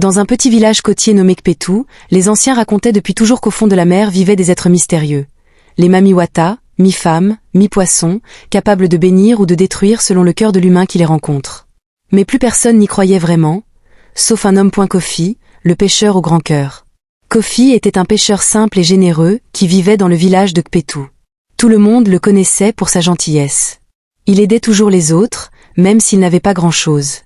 Dans un petit village côtier nommé Kpetu, les anciens racontaient depuis toujours qu'au fond de la mer vivaient des êtres mystérieux. Les mamiwata, mi-femmes, mi-poissons, capables de bénir ou de détruire selon le cœur de l'humain qui les rencontre. Mais plus personne n'y croyait vraiment, sauf un homme Kofi, le pêcheur au grand cœur. Kofi était un pêcheur simple et généreux qui vivait dans le village de Kpetu. Tout le monde le connaissait pour sa gentillesse. Il aidait toujours les autres, même s'il n'avait pas grand-chose.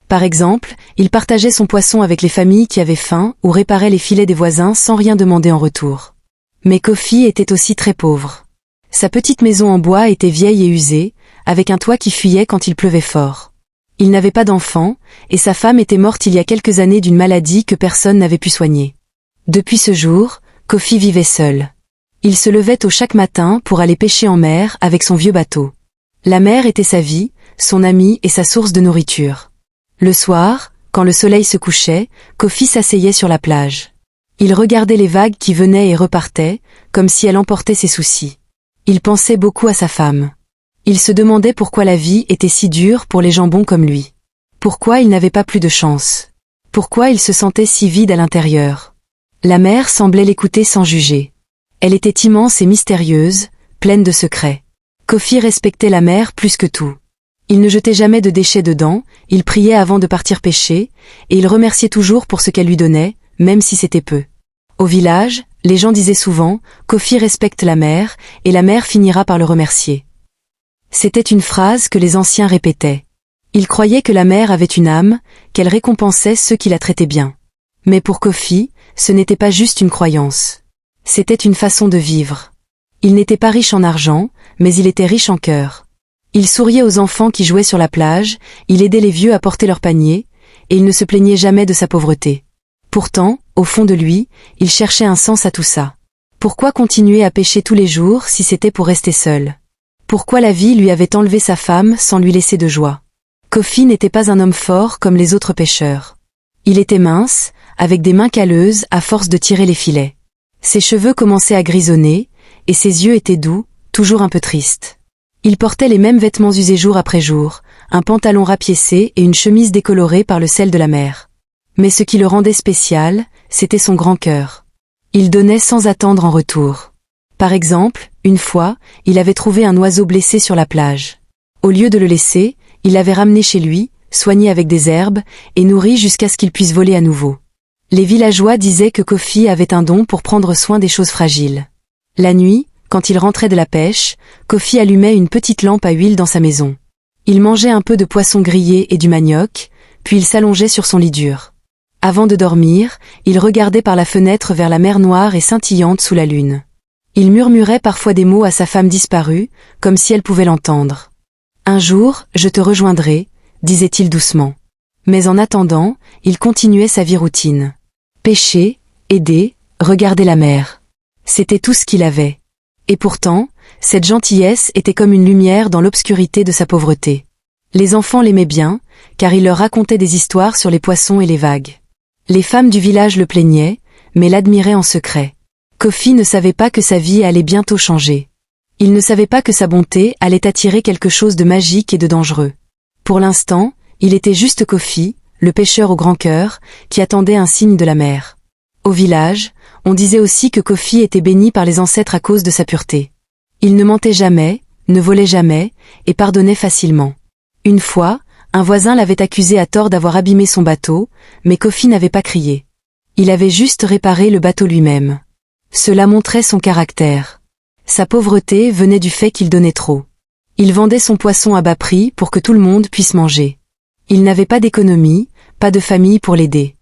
Par exemple, il partageait son poisson avec les familles qui avaient faim ou réparait les filets des voisins sans rien demander en retour. Mais Kofi était aussi très pauvre. Sa petite maison en bois était vieille et usée, avec un toit qui fuyait quand il pleuvait fort. Il n'avait pas d'enfant, et sa femme était morte il y a quelques années d'une maladie que personne n'avait pu soigner. Depuis ce jour, Kofi vivait seul. Il se levait tôt chaque matin pour aller pêcher en mer avec son vieux bateau. La mer était sa vie, son ami et sa source de nourriture. Le soir, quand le soleil se couchait, Kofi s'asseyait sur la plage. Il regardait les vagues qui venaient et repartaient, comme si elle emportait ses soucis. Il pensait beaucoup à sa femme. Il se demandait pourquoi la vie était si dure pour les gens bons comme lui. Pourquoi il n'avait pas plus de chance. Pourquoi il se sentait si vide à l'intérieur. La mer semblait l'écouter sans juger. Elle était immense et mystérieuse, pleine de secrets. Kofi respectait la mer plus que tout. Il ne jetait jamais de déchets dedans, il priait avant de partir pêcher, et il remerciait toujours pour ce qu'elle lui donnait, même si c'était peu. Au village, les gens disaient souvent « Kofi respecte la mer, et la mer finira par le remercier ». C'était une phrase que les anciens répétaient. Ils croyaient que la mer avait une âme, qu'elle récompensait ceux qui la traitaient bien. Mais pour Kofi, ce n'était pas juste une croyance. C'était une façon de vivre. Il n'était pas riche en argent, mais il était riche en cœur. Il souriait aux enfants qui jouaient sur la plage, il aidait les vieux à porter leurs paniers, et il ne se plaignait jamais de sa pauvreté. Pourtant, au fond de lui, il cherchait un sens à tout ça. Pourquoi continuer à pêcher tous les jours si c'était pour rester seul? Pourquoi la vie lui avait enlevé sa femme sans lui laisser de joie? Kofi n'était pas un homme fort comme les autres pêcheurs. Il était mince, avec des mains calleuses à force de tirer les filets. Ses cheveux commençaient à grisonner, et ses yeux étaient doux, toujours un peu tristes. Il portait les mêmes vêtements usés jour après jour, un pantalon rapiécé et une chemise décolorée par le sel de la mer. Mais ce qui le rendait spécial, c'était son grand cœur. Il donnait sans attendre en retour. Par exemple, une fois, il avait trouvé un oiseau blessé sur la plage. Au lieu de le laisser, il l'avait ramené chez lui, soigné avec des herbes, et nourri jusqu'à ce qu'il puisse voler à nouveau. Les villageois disaient que Kofi avait un don pour prendre soin des choses fragiles. La nuit, quand il rentrait de la pêche, Kofi allumait une petite lampe à huile dans sa maison. Il mangeait un peu de poisson grillé et du manioc, puis il s'allongeait sur son lit dur. Avant de dormir, il regardait par la fenêtre vers la mer noire et scintillante sous la lune. Il murmurait parfois des mots à sa femme disparue, comme si elle pouvait l'entendre. « Un jour, je te rejoindrai », disait-il doucement. Mais en attendant, il continuait sa vie routine. Pêcher, aider, regarder la mer. C'était tout ce qu'il avait. Et pourtant, cette gentillesse était comme une lumière dans l'obscurité de sa pauvreté. Les enfants l'aimaient bien, car il leur racontait des histoires sur les poissons et les vagues. Les femmes du village le plaignaient, mais l'admiraient en secret. Kofi ne savait pas que sa vie allait bientôt changer. Il ne savait pas que sa bonté allait attirer quelque chose de magique et de dangereux. Pour l'instant, il était juste Kofi, le pêcheur au grand cœur, qui attendait un signe de la mer. Au village, on disait aussi que Kofi était béni par les ancêtres à cause de sa pureté. Il ne mentait jamais, ne volait jamais, et pardonnait facilement. Une fois, un voisin l'avait accusé à tort d'avoir abîmé son bateau, mais Kofi n'avait pas crié. Il avait juste réparé le bateau lui-même. Cela montrait son caractère. Sa pauvreté venait du fait qu'il donnait trop. Il vendait son poisson à bas prix pour que tout le monde puisse manger. Il n'avait pas d'économie, pas de famille pour l'aider.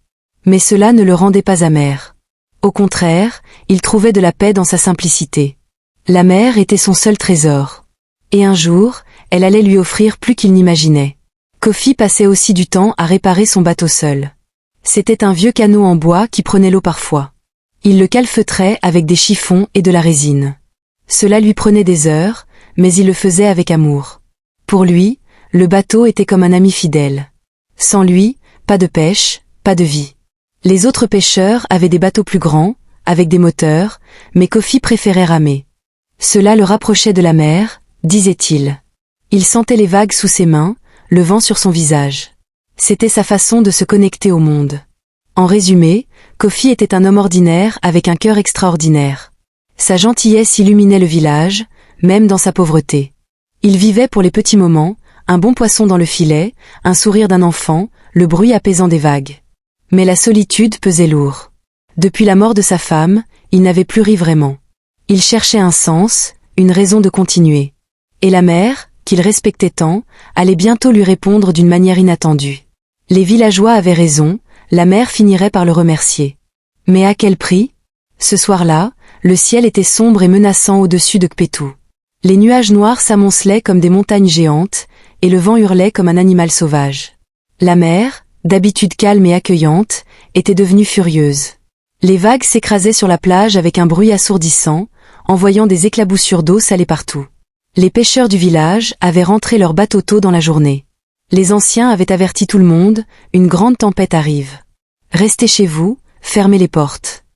Mais cela ne le rendait pas amer. Au contraire, il trouvait de la paix dans sa simplicité. La mer était son seul trésor. Et un jour, elle allait lui offrir plus qu'il n'imaginait. Kofi passait aussi du temps à réparer son bateau seul. C'était un vieux canot en bois qui prenait l'eau parfois. Il le calfeutrait avec des chiffons et de la résine. Cela lui prenait des heures, mais il le faisait avec amour. Pour lui, le bateau était comme un ami fidèle. Sans lui, pas de pêche, pas de vie. Les autres pêcheurs avaient des bateaux plus grands, avec des moteurs, mais Kofi préférait ramer. Cela le rapprochait de la mer, disait-il. Il sentait les vagues sous ses mains, le vent sur son visage. C'était sa façon de se connecter au monde. En résumé, Kofi était un homme ordinaire avec un cœur extraordinaire. Sa gentillesse illuminait le village, même dans sa pauvreté. Il vivait pour les petits moments, un bon poisson dans le filet, un sourire d'un enfant, le bruit apaisant des vagues. Mais la solitude pesait lourd. Depuis la mort de sa femme, il n'avait plus ri vraiment. Il cherchait un sens, une raison de continuer. Et la mère, qu'il respectait tant, allait bientôt lui répondre d'une manière inattendue. Les villageois avaient raison, la mère finirait par le remercier. Mais à quel prix? Ce soir-là, le ciel était sombre et menaçant au-dessus de Kpetou. Les nuages noirs s'amoncelaient comme des montagnes géantes, et le vent hurlait comme un animal sauvage. La mer, d'habitude calme et accueillante, était devenue furieuse. Les vagues s'écrasaient sur la plage avec un bruit assourdissant, envoyant des éclaboussures d'eau salée partout. Les pêcheurs du village avaient rentré leurs bateaux tôt dans la journée. Les anciens avaient averti tout le monde, une grande tempête arrive. Restez chez vous, fermez les portes.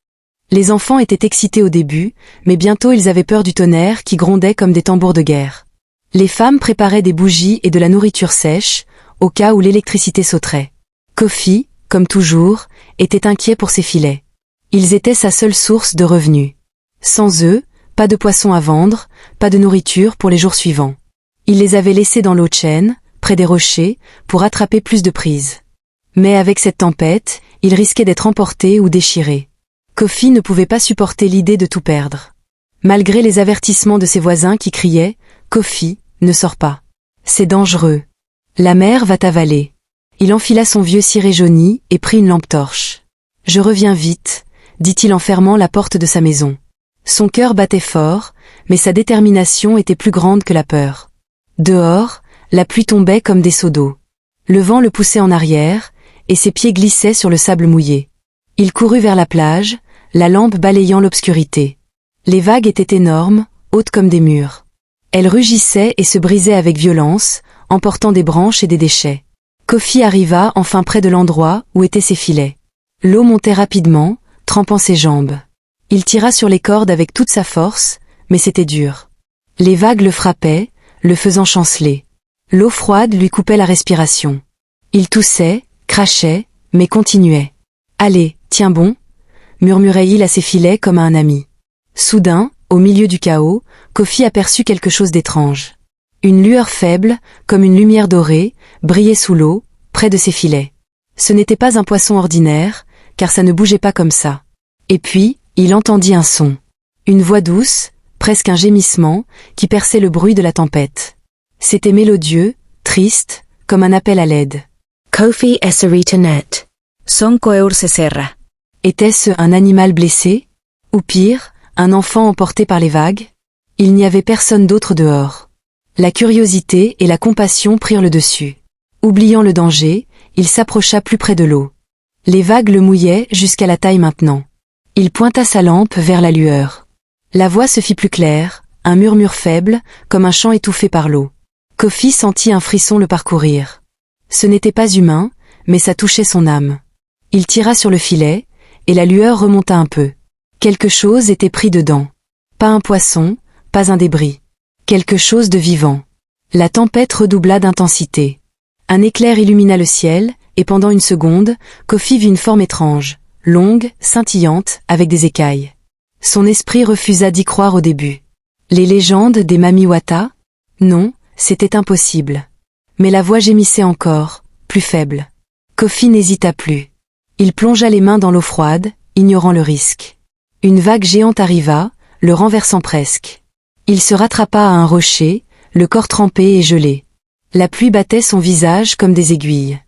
Les enfants étaient excités au début, mais bientôt ils avaient peur du tonnerre qui grondait comme des tambours de guerre. Les femmes préparaient des bougies et de la nourriture sèche, au cas où l'électricité sauterait. Kofi, comme toujours, était inquiet pour ses filets. Ils étaient sa seule source de revenus. Sans eux, pas de poissons à vendre, pas de nourriture pour les jours suivants. Il les avait laissés dans l'eau de Chêne, près des rochers, pour attraper plus de prises. Mais avec cette tempête, il risquait d'être emporté ou déchiré. Kofi ne pouvait pas supporter l'idée de tout perdre. Malgré les avertissements de ses voisins qui criaient « Kofi, ne sors pas. C'est dangereux. La mer va t'avaler. » Il enfila son vieux ciré jauni et prit une lampe torche. « Je reviens vite », dit-il en fermant la porte de sa maison. Son cœur battait fort, mais sa détermination était plus grande que la peur. Dehors, la pluie tombait comme des seaux d'eau. Le vent le poussait en arrière, et ses pieds glissaient sur le sable mouillé. Il courut vers la plage, la lampe balayant l'obscurité. Les vagues étaient énormes, hautes comme des murs. Elles rugissaient et se brisaient avec violence, emportant des branches et des déchets. Kofi arriva enfin près de l'endroit où étaient ses filets. L'eau montait rapidement, trempant ses jambes. Il tira sur les cordes avec toute sa force, mais c'était dur. Les vagues le frappaient, le faisant chanceler. L'eau froide lui coupait la respiration. Il toussait, crachait, mais continuait. « Allez, tiens bon », murmurait-il à ses filets comme à un ami. Soudain, au milieu du chaos, Kofi aperçut quelque chose d'étrange. Une lueur faible, comme une lumière dorée, brillait sous l'eau, près de ses filets. Ce n'était pas un poisson ordinaire, car ça ne bougeait pas comme ça. Et puis, il entendit un son. Une voix douce, presque un gémissement, qui perçait le bruit de la tempête. C'était mélodieux, triste, comme un appel à l'aide. Kofi Esseritanet. Son Koeur Seserra. Était-ce un animal blessé? Ou pire, un enfant emporté par les vagues? Il n'y avait personne d'autre dehors. La curiosité et la compassion prirent le dessus. Oubliant le danger, il s'approcha plus près de l'eau. Les vagues le mouillaient jusqu'à la taille maintenant. Il pointa sa lampe vers la lueur. La voix se fit plus claire, un murmure faible, comme un chant étouffé par l'eau. Kofi sentit un frisson le parcourir. Ce n'était pas humain, mais ça touchait son âme. Il tira sur le filet, et la lueur remonta un peu. Quelque chose était pris dedans. Pas un poisson, pas un débris. Quelque chose de vivant. La tempête redoubla d'intensité. Un éclair illumina le ciel, et pendant une seconde, Kofi vit une forme étrange, longue, scintillante, avec des écailles. Son esprit refusa d'y croire au début. Les légendes des Mami Wata? Non, c'était impossible. Mais la voix gémissait encore, plus faible. Kofi n'hésita plus. Il plongea les mains dans l'eau froide, ignorant le risque. Une vague géante arriva, le renversant presque. Il se rattrapa à un rocher, le corps trempé et gelé. La pluie battait son visage comme des aiguilles.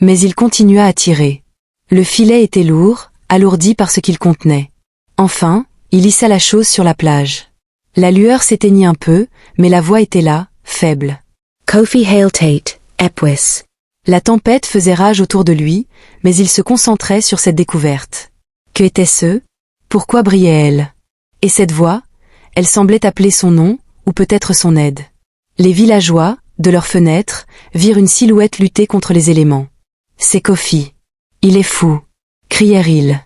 Mais il continua à tirer. Le filet était lourd, alourdi par ce qu'il contenait. Enfin, il hissa la chose sur la plage. La lueur s'éteignit un peu, mais la voix était là, faible. Kofi Hail Tate, Epwis. La tempête faisait rage autour de lui, mais il se concentrait sur cette découverte. Que était-ce? Pourquoi brillait-elle? Et cette voix? Elle semblait appeler son nom, ou peut-être son aide. Les villageois, de leurs fenêtres, virent une silhouette lutter contre les éléments. C'est Kofi. Il est fou, crièrent-ils.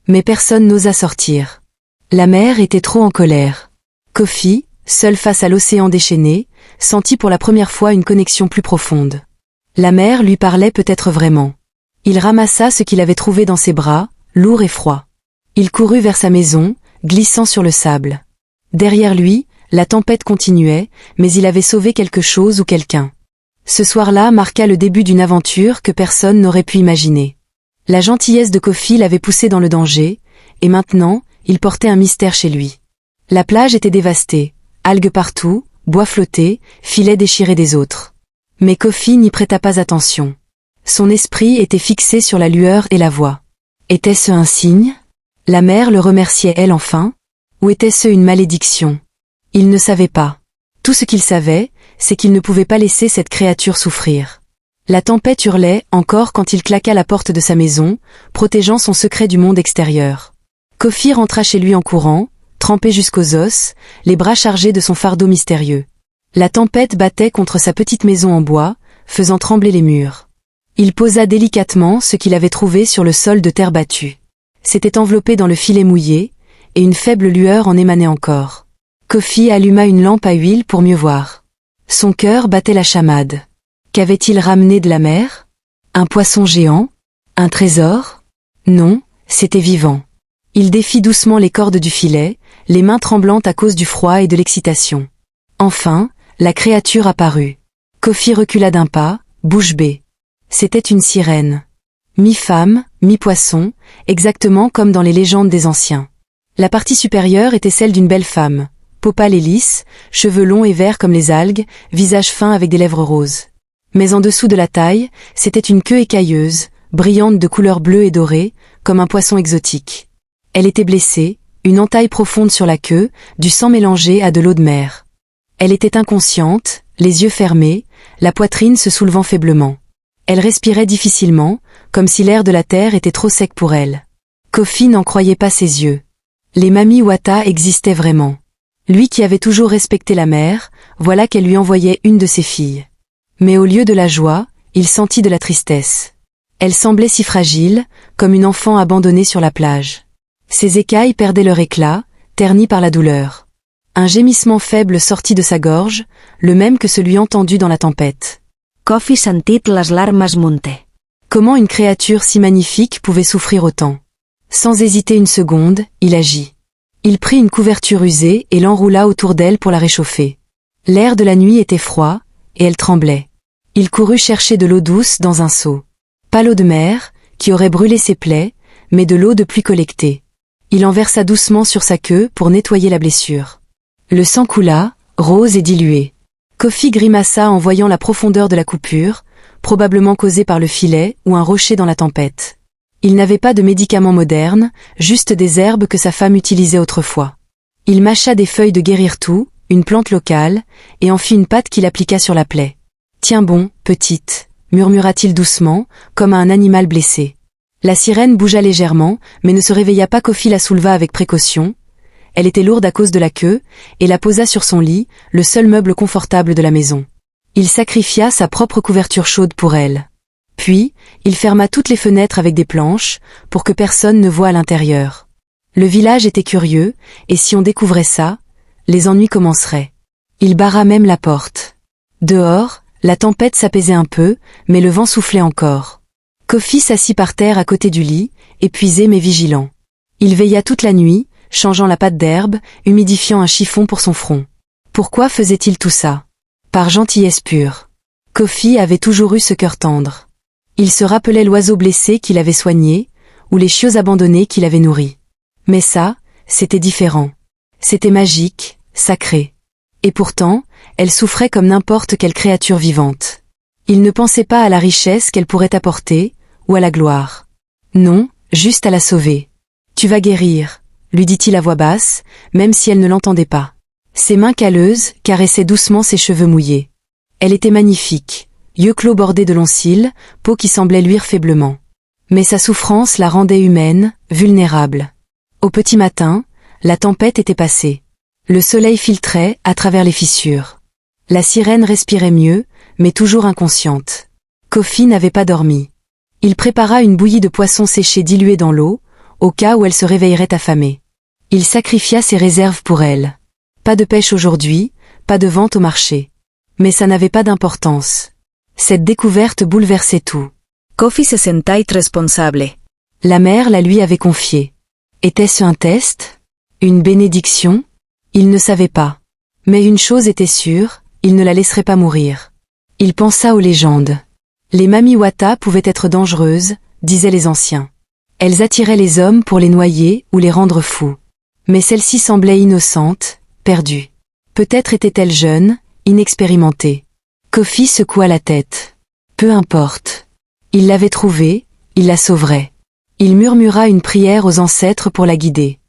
Mais personne n'osa sortir. La mer était trop en colère. Kofi, seul face à l'océan déchaîné, sentit pour la première fois une connexion plus profonde. La mer lui parlait peut-être vraiment. Il ramassa ce qu'il avait trouvé dans ses bras, lourd et froid. Il courut vers sa maison, glissant sur le sable. Derrière lui, la tempête continuait, mais il avait sauvé quelque chose ou quelqu'un. Ce soir-là marqua le début d'une aventure que personne n'aurait pu imaginer. La gentillesse de Kofi l'avait poussé dans le danger, et maintenant, il portait un mystère chez lui. La plage était dévastée, algues partout, bois flottés, filets déchirés des autres. Mais Kofi n'y prêta pas attention. Son esprit était fixé sur la lueur et la voix. Était-ce un signe? La mer le remerciait elle enfin? Ou était-ce une malédiction? Il ne savait pas. Tout ce qu'il savait, c'est qu'il ne pouvait pas laisser cette créature souffrir. La tempête hurlait encore quand il claqua la porte de sa maison, protégeant son secret du monde extérieur. Kofi rentra chez lui en courant, trempé jusqu'aux os, les bras chargés de son fardeau mystérieux. La tempête battait contre sa petite maison en bois, faisant trembler les murs. Il posa délicatement ce qu'il avait trouvé sur le sol de terre battue. C'était enveloppé dans le filet mouillé, et une faible lueur en émanait encore. Kofi alluma une lampe à huile pour mieux voir. Son cœur battait la chamade. Qu'avait-il ramené de la mer? Un poisson géant? Un trésor? Non, c'était vivant. Il défit doucement les cordes du filet, les mains tremblantes à cause du froid et de l'excitation. Enfin, la créature apparut. Kofi recula d'un pas, bouche bée. C'était une sirène. Mi-femme, mi-poisson, exactement comme dans les légendes des anciens. La partie supérieure était celle d'une belle femme, peau pâle et lisse, cheveux longs et verts comme les algues, visage fin avec des lèvres roses. Mais en dessous de la taille, c'était une queue écailleuse, brillante de couleur bleue et dorée, comme un poisson exotique. Elle était blessée, une entaille profonde sur la queue, du sang mélangé à de l'eau de mer. Elle était inconsciente, les yeux fermés, la poitrine se soulevant faiblement. Elle respirait difficilement, comme si l'air de la terre était trop sec pour elle. Kofi n'en croyait pas ses yeux. Les Mami Wata existaient vraiment. Lui qui avait toujours respecté la mer, voilà qu'elle lui envoyait une de ses filles. Mais au lieu de la joie, il sentit de la tristesse. Elle semblait si fragile, comme une enfant abandonnée sur la plage. Ses écailles perdaient leur éclat, ternies par la douleur. Un gémissement faible sortit de sa gorge, le même que celui entendu dans la tempête. Kofi sentit les larmes monter. Comment une créature si magnifique pouvait souffrir autant? Sans hésiter une seconde, il agit. Il prit une couverture usée et l'enroula autour d'elle pour la réchauffer. L'air de la nuit était froid, et elle tremblait. Il courut chercher de l'eau douce dans un seau. Pas l'eau de mer, qui aurait brûlé ses plaies, mais de l'eau de pluie collectée. Il en versa doucement sur sa queue pour nettoyer la blessure. Le sang coula, rose et dilué. Kofi grimaça en voyant la profondeur de la coupure, probablement causée par le filet ou un rocher dans la tempête. Il n'avait pas de médicaments modernes, juste des herbes que sa femme utilisait autrefois. Il mâcha des feuilles de guérir-tout, une plante locale, et en fit une pâte qu'il appliqua sur la plaie. « Tiens bon, petite » murmura-t-il doucement, comme à un animal blessé. La sirène bougea légèrement, mais ne se réveilla pas. Kofi la souleva avec précaution. Elle était lourde à cause de la queue, et la posa sur son lit, le seul meuble confortable de la maison. Il sacrifia sa propre couverture chaude pour elle. Puis, il ferma toutes les fenêtres avec des planches, pour que personne ne voie à l'intérieur. Le village était curieux, et si on découvrait ça, les ennuis commenceraient. Il barra même la porte. Dehors, la tempête s'apaisait un peu, mais le vent soufflait encore. Kofi s'assit par terre à côté du lit, épuisé mais vigilant. Il veilla toute la nuit, changeant la pâte d'herbe, humidifiant un chiffon pour son front. Pourquoi faisait-il tout ça? Par gentillesse pure. Kofi avait toujours eu ce cœur tendre. Il se rappelait l'oiseau blessé qu'il avait soigné, ou les chiots abandonnés qu'il avait nourris. Mais ça, c'était différent. C'était magique, sacré. Et pourtant, elle souffrait comme n'importe quelle créature vivante. Il ne pensait pas à la richesse qu'elle pourrait apporter, ou à la gloire. Non, juste à la sauver. Tu vas guérir, lui dit-il à voix basse, même si elle ne l'entendait pas. Ses mains calleuses caressaient doucement ses cheveux mouillés. Elle était magnifique, yeux clos bordés de longs cils, peau qui semblait luire faiblement. Mais sa souffrance la rendait humaine, vulnérable. Au petit matin, la tempête était passée. Le soleil filtrait à travers les fissures. La sirène respirait mieux, mais toujours inconsciente. Kofi n'avait pas dormi. Il prépara une bouillie de poisson séché dilué dans l'eau, au cas où elle se réveillerait affamée. Il sacrifia ses réserves pour elle. Pas de pêche aujourd'hui, pas de vente au marché. Mais ça n'avait pas d'importance. Cette découverte bouleversait tout. Kofi se sentait responsable. La mère la lui avait confiée. Était-ce un test? Une bénédiction? Il ne savait pas. Mais une chose était sûre, il ne la laisserait pas mourir. Il pensa aux légendes. Les Mami Wata pouvaient être dangereuses, disaient les anciens. Elles attiraient les hommes pour les noyer ou les rendre fous. Mais celle-ci semblait innocente, perdue. Peut-être était-elle jeune, inexpérimentée. Kofi secoua la tête. Peu importe. Il l'avait trouvée, il la sauverait. Il murmura une prière aux ancêtres pour la guider.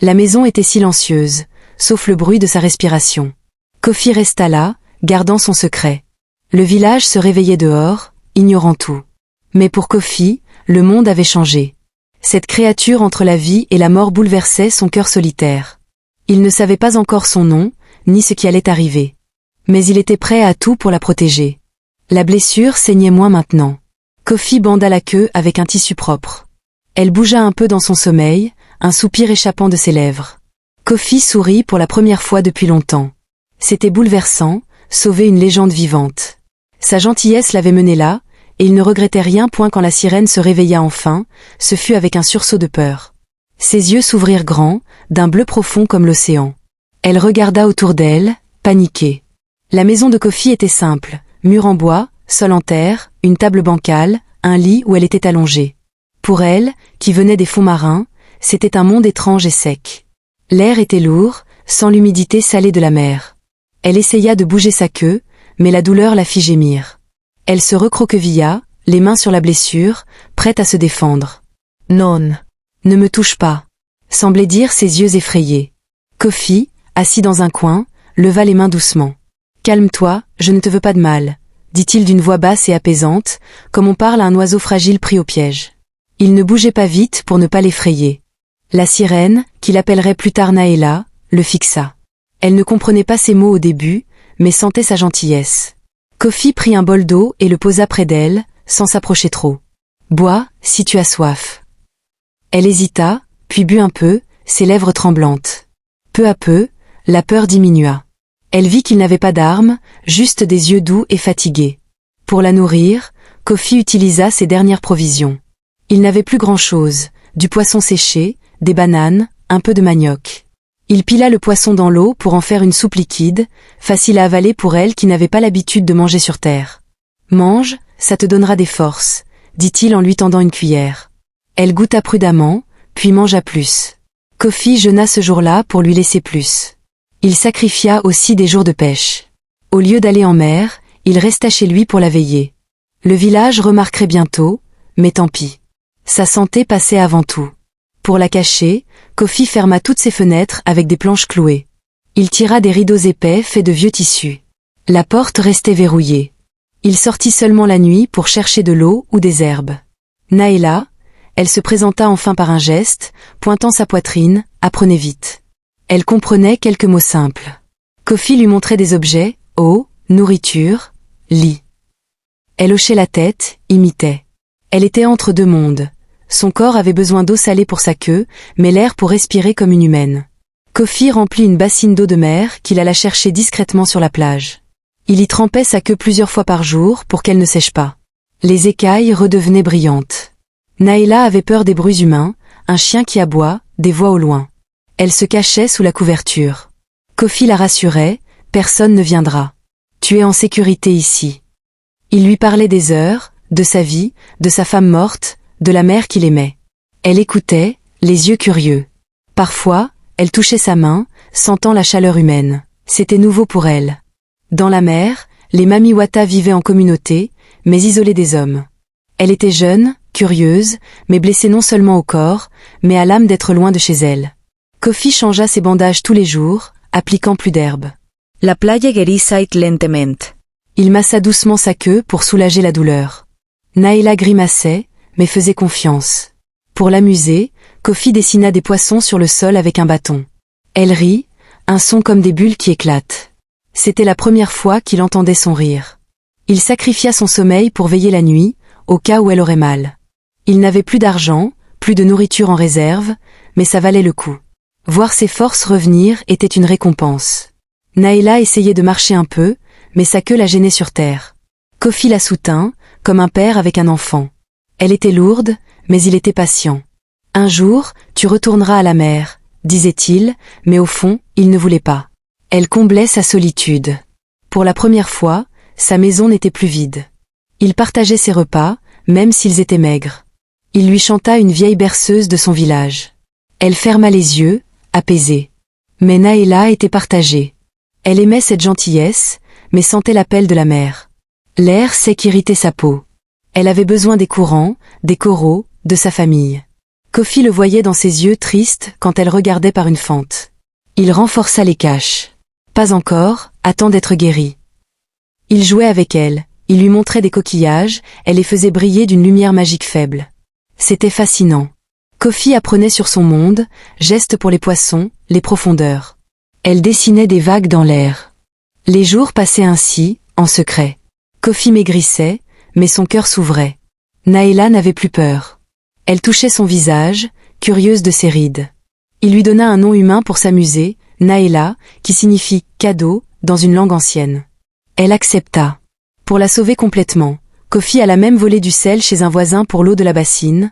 La maison était silencieuse, sauf le bruit de sa respiration. Kofi resta là, gardant son secret. Le village se réveillait dehors, ignorant tout. Mais pour Kofi, le monde avait changé. Cette créature entre la vie et la mort bouleversait son cœur solitaire. Il ne savait pas encore son nom, ni ce qui allait arriver. Mais il était prêt à tout pour la protéger. La blessure saignait moins maintenant. Kofi banda la queue avec un tissu propre. Elle bougea un peu dans son sommeil, un soupir échappant de ses lèvres. Kofi sourit pour la première fois depuis longtemps. C'était bouleversant, sauver une légende vivante. Sa gentillesse l'avait mené là, et il ne regrettait rien point quand la sirène se réveilla enfin, ce fut avec un sursaut de peur. Ses yeux s'ouvrirent grands, d'un bleu profond comme l'océan. Elle regarda autour d'elle, paniquée. La maison de Kofi était simple, mur en bois, sol en terre, une table bancale, un lit où elle était allongée. Pour elle, qui venait des fonds marins, c'était un monde étrange et sec. L'air était lourd, sans l'humidité salée de la mer. Elle essaya de bouger sa queue, mais la douleur la fit gémir. Elle se recroquevilla, les mains sur la blessure, prête à se défendre. « Non, ne me touche pas », semblait dire ses yeux effrayés. Kofi, assis dans un coin, leva les mains doucement. « Calme-toi, je ne te veux pas de mal », dit-il d'une voix basse et apaisante, comme on parle à un oiseau fragile pris au piège. Il ne bougeait pas vite pour ne pas l'effrayer. La sirène, qu'il appellerait plus tard Naëla, le fixa. Elle ne comprenait pas ses mots au début, mais sentait sa gentillesse. Kofi prit un bol d'eau et le posa près d'elle, sans s'approcher trop. « Bois, si tu as soif. » Elle hésita, puis but un peu, ses lèvres tremblantes. Peu à peu, la peur diminua. Elle vit qu'il n'avait pas d'armes, juste des yeux doux et fatigués. Pour la nourrir, Kofi utilisa ses dernières provisions. Il n'avait plus grand-chose, du poisson séché, des bananes, un peu de manioc. Il pila le poisson dans l'eau pour en faire une soupe liquide, facile à avaler pour elle qui n'avait pas l'habitude de manger sur terre. « Mange, ça te donnera des forces », dit-il en lui tendant une cuillère. Elle goûta prudemment, puis mangea plus. Kofi jeûna ce jour-là pour lui laisser plus. Il sacrifia aussi des jours de pêche. Au lieu d'aller en mer, il resta chez lui pour la veiller. Le village remarquerait bientôt, mais tant pis. Sa santé passait avant tout. Pour la cacher, Kofi ferma toutes ses fenêtres avec des planches clouées. Il tira des rideaux épais faits de vieux tissus. La porte restait verrouillée. Il sortit seulement la nuit pour chercher de l'eau ou des herbes. Naëla, elle se présenta enfin par un geste, pointant sa poitrine, apprenez vite. Elle comprenait quelques mots simples. Kofi lui montrait des objets, eau, nourriture, lit. Elle hochait la tête, imitait. Elle était entre deux mondes. Son corps avait besoin d'eau salée pour sa queue, mais l'air pour respirer comme une humaine. Kofi remplit une bassine d'eau de mer qu'il alla chercher discrètement sur la plage. Il y trempait sa queue plusieurs fois par jour pour qu'elle ne sèche pas. Les écailles redevenaient brillantes. Naëla avait peur des bruits humains, un chien qui aboie, des voix au loin. Elle se cachait sous la couverture. Kofi la rassurait, personne ne viendra. Tu es en sécurité ici. Il lui parlait des heures, de sa vie, de sa femme morte, de la mère qu'il aimait. Elle écoutait, les yeux curieux. Parfois, elle touchait sa main, sentant la chaleur humaine. C'était nouveau pour elle. Dans la mer, les Mami Wata vivaient en communauté, mais isolées des hommes. Elle était jeune, curieuse, mais blessée non seulement au corps, mais à l'âme d'être loin de chez elle. Kofi changea ses bandages tous les jours, appliquant plus d'herbe. La playa guérissait lentement. Il massa doucement sa queue pour soulager la douleur. Naëla grimaçait, mais faisait confiance. Pour l'amuser, Kofi dessina des poissons sur le sol avec un bâton. Elle rit, un son comme des bulles qui éclatent. C'était la première fois qu'il entendait son rire. Il sacrifia son sommeil pour veiller la nuit, au cas où elle aurait mal. Il n'avait plus d'argent, plus de nourriture en réserve, mais ça valait le coup. Voir ses forces revenir était une récompense. Naëla essayait de marcher un peu, mais sa queue la gênait sur terre. Kofi la soutint, comme un père avec un enfant. Elle était lourde, mais il était patient. Un jour, tu retourneras à la mer, disait-il, mais au fond, il ne voulait pas. Elle comblait sa solitude. Pour la première fois, sa maison n'était plus vide. Il partageait ses repas, même s'ils étaient maigres. Il lui chanta une vieille berceuse de son village. Elle ferma les yeux, apaisée. Mais Naëla était partagée. Elle aimait cette gentillesse, mais sentait l'appel de la mer. L'air sec irritait sa peau. Elle avait besoin des courants, des coraux, de sa famille. Kofi le voyait dans ses yeux tristes quand elle regardait par une fente. Il renforça les caches. Pas encore, attends d'être guéri. Il jouait avec elle, il lui montrait des coquillages, elle les faisait briller d'une lumière magique faible. C'était fascinant. Kofi apprenait sur son monde, gestes pour les poissons, les profondeurs. Elle dessinait des vagues dans l'air. Les jours passaient ainsi, en secret. Kofi maigrissait, mais son cœur s'ouvrait. Naëla n'avait plus peur. Elle touchait son visage, curieuse de ses rides. Il lui donna un nom humain pour s'amuser, Naëla, qui signifie « cadeau » dans une langue ancienne. Elle accepta. Pour la sauver complètement, Kofi alla même voler du sel chez un voisin pour l'eau de la bassine,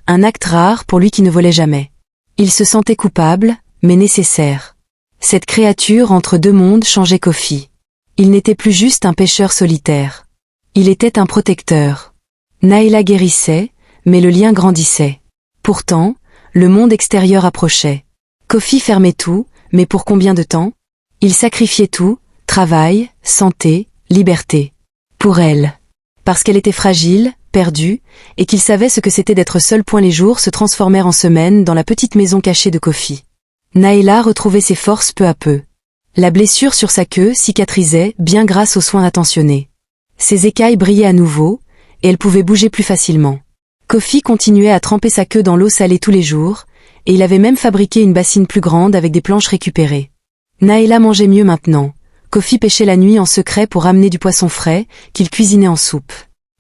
un acte rare pour lui qui ne volait jamais. Il se sentait coupable, mais nécessaire. Cette créature entre deux mondes changeait Kofi. Il n'était plus juste un pêcheur solitaire. Il était un protecteur. Naëla guérissait, mais le lien grandissait. Pourtant, le monde extérieur approchait. Kofi fermait tout, mais pour combien de temps? Il sacrifiait tout, travail, santé, liberté. Pour elle. Parce qu'elle était fragile, perdue, et qu'il savait ce que c'était d'être seul. Les jours se transformèrent en semaines dans la petite maison cachée de Kofi. Naëla retrouvait ses forces peu à peu. La blessure sur sa queue cicatrisait, bien grâce aux soins attentionnés. Ses écailles brillaient à nouveau, et elle pouvait bouger plus facilement. Kofi continuait à tremper sa queue dans l'eau salée tous les jours, et il avait même fabriqué une bassine plus grande avec des planches récupérées. Naëla mangeait mieux maintenant. Kofi pêchait la nuit en secret pour ramener du poisson frais, qu'il cuisinait en soupe.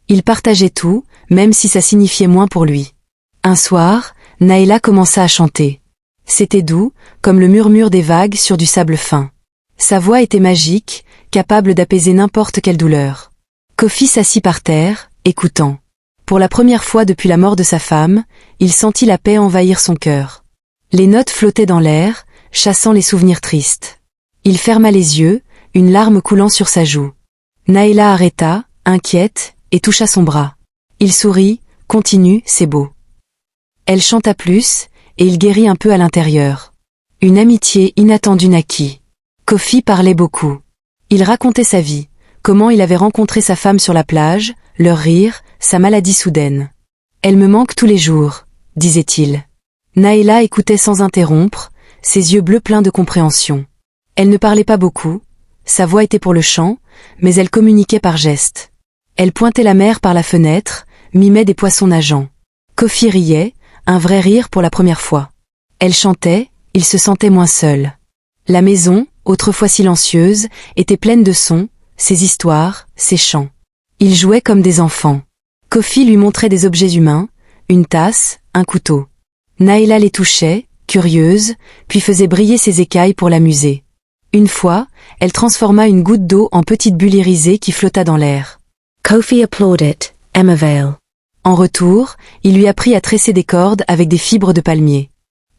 Il partageait tout, même si ça signifiait moins pour lui. Un soir, Naëla commença à chanter. C'était doux, comme le murmure des vagues sur du sable fin. Sa voix était magique, capable d'apaiser n'importe quelle douleur. Kofi s'assit par terre, écoutant. Pour la première fois depuis la mort de sa femme, il sentit la paix envahir son cœur. Les notes flottaient dans l'air, chassant les souvenirs tristes. Il ferma les yeux, une larme coulant sur sa joue. Naëla arrêta, inquiète, et toucha son bras. Il sourit, continue, c'est beau. Elle chanta plus, et il guérit un peu à l'intérieur. Une amitié inattendue naquit. Kofi parlait beaucoup. Il racontait sa vie, comment il avait rencontré sa femme sur la plage, leur rire, sa maladie soudaine. « Elle me manque tous les jours », disait-il. Naëla écoutait sans interrompre, ses yeux bleus pleins de compréhension. Elle ne parlait pas beaucoup, sa voix était pour le chant, mais elle communiquait par gestes. Elle pointait la mer par la fenêtre, mimait des poissons nageants. Kofi riait, un vrai rire pour la première fois. Elle chantait, il se sentait moins seul. La maison, autrefois silencieuse, était pleine de sons, ses histoires, ses chants. Ils jouaient comme des enfants. Kofi lui montrait des objets humains, une tasse, un couteau. Naëla les touchait, curieuse, puis faisait briller ses écailles pour l'amuser. Une fois, elle transforma une goutte d'eau en petite bulle irisée qui flotta dans l'air. Kofi applauded, Emma Vale. En retour, il lui apprit à tresser des cordes avec des fibres de palmier.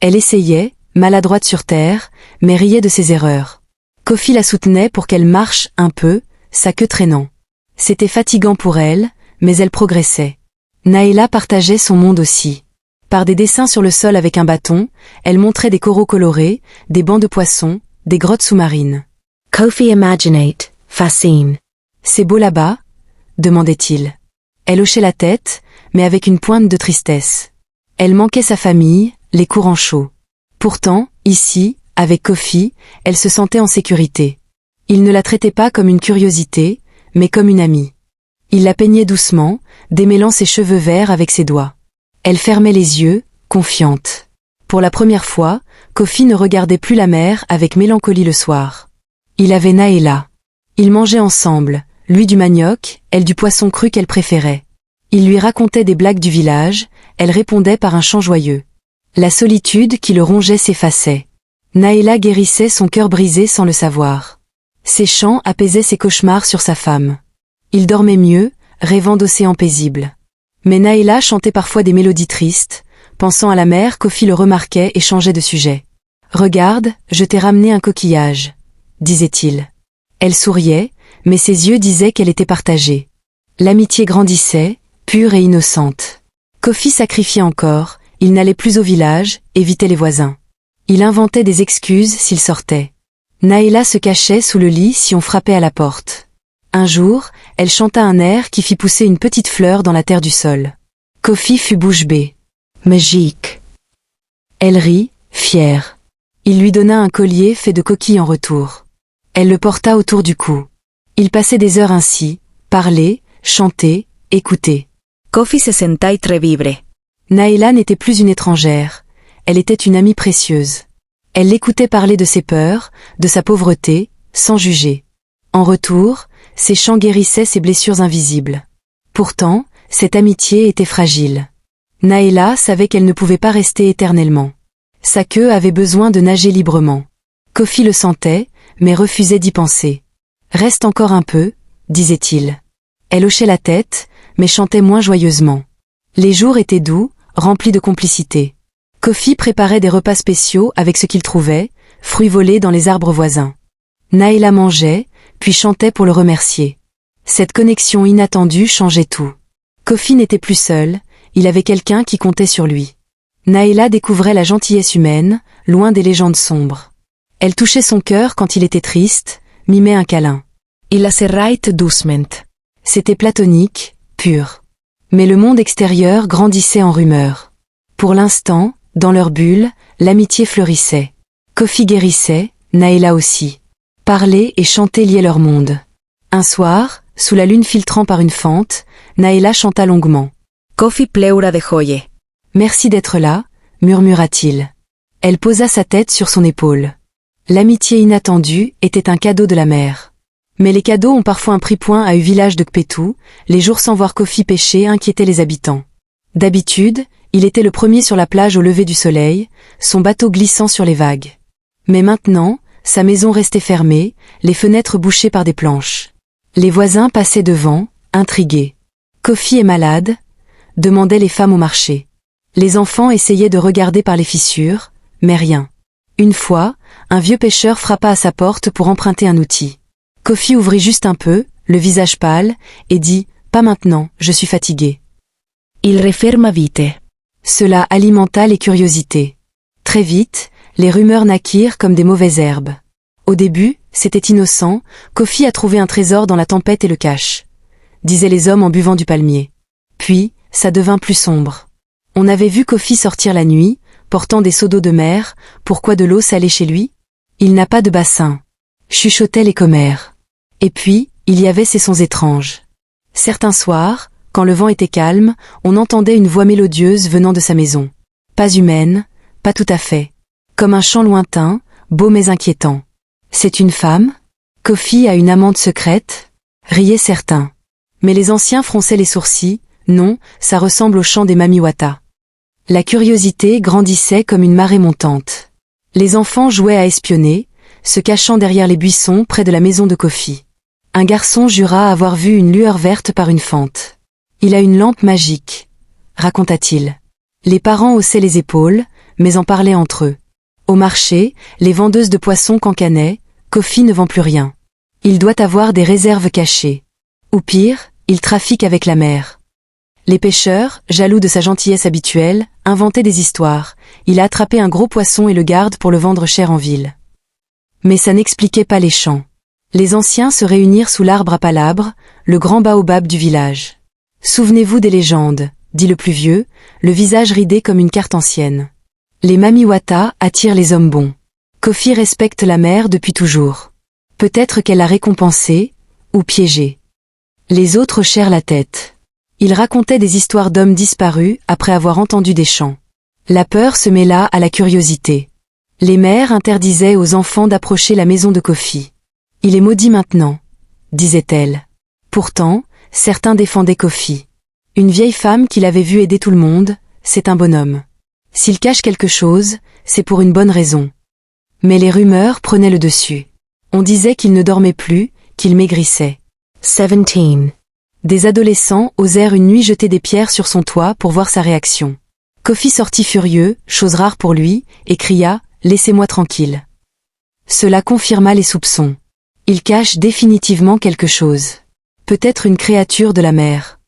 Elle essayait, maladroite sur terre, mais riait de ses erreurs. Kofi la soutenait pour qu'elle marche un peu, sa queue traînant. C'était fatigant pour elle, mais elle progressait. Naëla partageait son monde aussi. Par des dessins sur le sol avec un bâton, elle montrait des coraux colorés, des bancs de poissons, des grottes sous-marines. Kofi imaginate, fascine. C'est beau là-bas? Demandait-il. Elle hochait la tête, mais avec une pointe de tristesse. Elle manquait sa famille, les courants chauds. Pourtant, ici, avec Kofi, elle se sentait en sécurité. Il ne la traitait pas comme une curiosité, mais comme une amie. Il la peignait doucement, démêlant ses cheveux verts avec ses doigts. Elle fermait les yeux, confiante. Pour la première fois, Kofi ne regardait plus la mer avec mélancolie le soir. Il avait Naëla. Ils mangeaient ensemble, lui du manioc, elle du poisson cru qu'elle préférait. Il lui racontait des blagues du village, elle répondait par un chant joyeux. La solitude qui le rongeait s'effaçait. Naëla guérissait son cœur brisé sans le savoir. Ses chants apaisaient ses cauchemars sur sa femme. Il dormait mieux, rêvant d'océans paisibles. Mais Naïla chantait parfois des mélodies tristes. Pensant à la mer, Kofi le remarquait et changeait de sujet. « Regarde, je t'ai ramené un coquillage », disait-il. Elle souriait, mais ses yeux disaient qu'elle était partagée. L'amitié grandissait, pure et innocente. Kofi sacrifiait encore, il n'allait plus au village, évitait les voisins. Il inventait des excuses s'il sortait. Naïla se cachait sous le lit si on frappait à la porte. Un jour, elle chanta un air qui fit pousser une petite fleur dans la terre du sol. Kofi fut bouche bée. Magique. Elle rit, fière. Il lui donna un collier fait de coquilles en retour. Elle le porta autour du cou. Ils passaient des heures ainsi, parler, chanter, écouter. Kofi se sentait très libre. Naïla n'était plus une étrangère, elle était une amie précieuse. Elle l'écoutait parler de ses peurs, de sa pauvreté, sans juger. En retour, ses chants guérissaient ses blessures invisibles. Pourtant, cette amitié était fragile. Naïla savait qu'elle ne pouvait pas rester éternellement. Sa queue avait besoin de nager librement. Kofi le sentait, mais refusait d'y penser. « Reste encore un peu », disait-il. Elle hochait la tête, mais chantait moins joyeusement. Les jours étaient doux, remplis de complicité. Kofi préparait des repas spéciaux avec ce qu'il trouvait, fruits volés dans les arbres voisins. Naïla mangeait, puis chantait pour le remercier. Cette connexion inattendue changeait tout. Kofi n'était plus seul, il avait quelqu'un qui comptait sur lui. Naïla découvrait la gentillesse humaine, loin des légendes sombres. Elle touchait son cœur quand il était triste, mimait un câlin. Il la serrait doucement. C'était platonique, pur. Mais le monde extérieur grandissait en rumeurs. Pour l'instant, dans leur bulle, l'amitié fleurissait. Kofi guérissait, Naïla aussi. Parler et chanter liaient leur monde. Un soir, sous la lune filtrant par une fente, Naïla chanta longuement. Kofi pleura de joie. « Merci d'être là », murmura-t-il. Elle posa sa tête sur son épaule. L'amitié inattendue était un cadeau de la mer. Mais les cadeaux ont parfois un prix point à village de Kpetu, les jours sans voir Kofi pêcher inquiétaient les habitants. D'habitude, il était le premier sur la plage au lever du soleil, son bateau glissant sur les vagues. Mais maintenant, sa maison restait fermée, les fenêtres bouchées par des planches. Les voisins passaient devant, intrigués. « Kofi est malade ?» demandaient les femmes au marché. Les enfants essayaient de regarder par les fissures, mais rien. Une fois, un vieux pêcheur frappa à sa porte pour emprunter un outil. Kofi ouvrit juste un peu, le visage pâle, et dit « Pas maintenant, je suis fatigué ». Il referma vite. Cela alimenta les curiosités. Très vite, les rumeurs naquirent comme des mauvaises herbes. Au début, c'était innocent, Kofi a trouvé un trésor dans la tempête et le cache, disaient les hommes en buvant du palmier. Puis, ça devint plus sombre. On avait vu Kofi sortir la nuit, portant des seaux d'eau de mer, pourquoi de l'eau salée chez lui? Il n'a pas de bassin, chuchotaient les commères. Et puis, il y avait ces sons étranges. Certains soirs, quand le vent était calme, on entendait une voix mélodieuse venant de sa maison. Pas humaine, pas tout à fait. Comme un chant lointain, beau mais inquiétant. C'est une femme? Kofi a une amante secrète? Riaient certains. Mais les anciens fronçaient les sourcils, non, ça ressemble au chant des Mamiwata. La curiosité grandissait comme une marée montante. Les enfants jouaient à espionner, se cachant derrière les buissons près de la maison de Kofi. Un garçon jura avoir vu une lueur verte par une fente. Il a une lampe magique, raconta-t-il. Les parents haussaient les épaules, mais en parlaient entre eux. Au marché, les vendeuses de poissons cancanaient, Kofi ne vend plus rien. Il doit avoir des réserves cachées. Ou pire, il trafique avec la mer. Les pêcheurs, jaloux de sa gentillesse habituelle, inventaient des histoires. Il a attrapé un gros poisson et le garde pour le vendre cher en ville. Mais ça n'expliquait pas les chants. Les anciens se réunirent sous l'arbre à palabres, le grand baobab du village. « Souvenez-vous des légendes », dit le plus vieux, le visage ridé comme une carte ancienne. Les Mamiwata attirent les hommes bons. Kofi respecte la mer depuis toujours. Peut-être qu'elle l'a récompensé, ou piégé. Les autres hochèrent la tête. Ils racontaient des histoires d'hommes disparus après avoir entendu des chants. La peur se mêla à la curiosité. Les mères interdisaient aux enfants d'approcher la maison de Kofi. « Il est maudit maintenant », disait-elle. Pourtant, certains défendaient Kofi. Une vieille femme qu'il avait vu aider tout le monde, c'est un bonhomme. S'il cache quelque chose, c'est pour une bonne raison. Mais les rumeurs prenaient le dessus. On disait qu'il ne dormait plus, qu'il maigrissait. 17. Des adolescents osèrent une nuit jeter des pierres sur son toit pour voir sa réaction. Kofi sortit furieux, chose rare pour lui, et cria « Laissez-moi tranquille ». Cela confirma les soupçons. Il cache définitivement quelque chose. Peut-être une créature de la mer.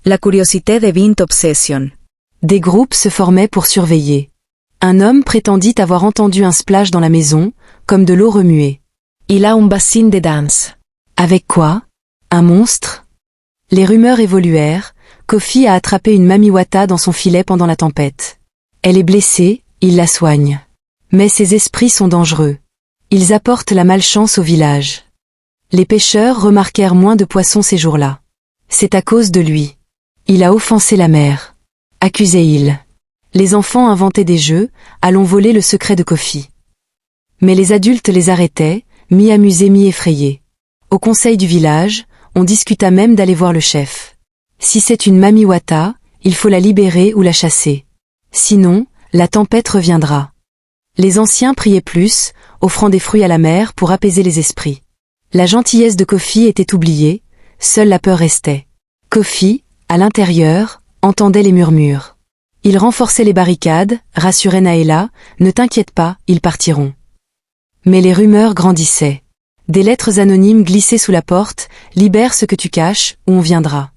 La curiosité devint obsession. Des groupes se formaient pour surveiller. Un homme prétendit avoir entendu un splash dans la maison, comme de l'eau remuée. Il a un bassin de danse. Avec quoi? Un monstre? Les rumeurs évoluèrent. Kofi a attrapé une mamiwata dans son filet pendant la tempête. Elle est blessée, il la soigne. Mais ces esprits sont dangereux. Ils apportent la malchance au village. Les pêcheurs remarquèrent moins de poissons ces jours-là. C'est à cause de lui. Il a offensé la mer. Accusait-il. Les enfants inventaient des jeux, allons voler le secret de Kofi. Mais les adultes les arrêtaient, mi-amusés, mi-effrayés. Au conseil du village, on discuta même d'aller voir le chef. Si c'est une mamiwata, il faut la libérer ou la chasser. Sinon, la tempête reviendra. Les anciens priaient plus, offrant des fruits à la mer pour apaiser les esprits. La gentillesse de Kofi était oubliée, seule la peur restait. Kofi, à l'intérieur, entendait les murmures. Il renforçait les barricades, rassurait Naëla, « Ne t'inquiète pas, ils partiront ». Mais les rumeurs grandissaient. Des lettres anonymes glissaient sous la porte, « Libère ce que tu caches, ou on viendra ».